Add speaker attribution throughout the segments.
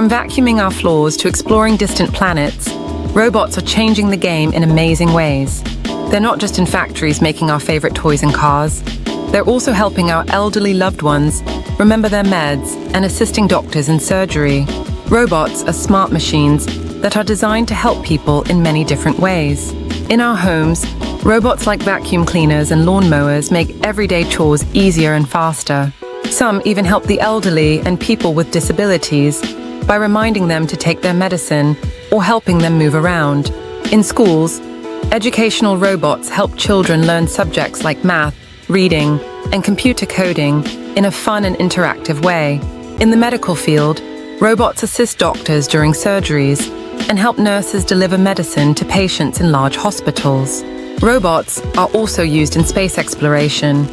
Speaker 1: From vacuuming our floors to exploring distant planets, robots are changing the game in amazing ways. They're not just in factories making our favorite toys and cars. They're also helping our elderly loved ones remember their meds and assisting doctors in surgery. Robots are smart machines that are designed to help people in many different ways. In our homes, robots like vacuum cleaners and lawn mowers make everyday chores easier and faster. Some even help the elderly and people with disabilities by reminding them to take their medicine or helping them move around. In schools, educational robots help children learn subjects like math, reading, and computer coding in a fun and interactive way. In the medical field, robots assist doctors during surgeries and help nurses deliver medicine to patients in large hospitals. Robots are also used in space exploration.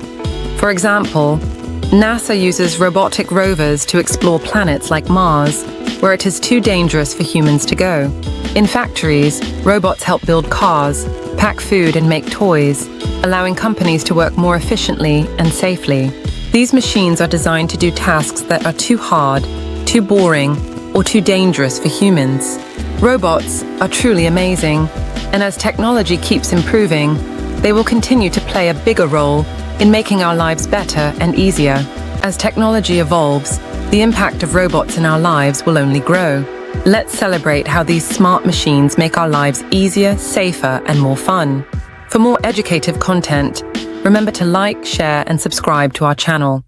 Speaker 1: For example, NASA uses robotic rovers to explore planets like Mars, where it is too dangerous for humans to go. In factories, robots help build cars, pack food, and make toys, allowing companies to work more efficiently and safely. These machines are designed to do tasks that are too hard, too boring, or too dangerous for humans. Robots are truly amazing, and as technology keeps improving, they will continue to play a bigger role in making our lives better and easier. As technology evolves, the impact of robots in our lives will only grow. Let's celebrate how these smart machines make our lives easier, safer, and more fun. For more educative content, remember to like, share, and subscribe to our channel.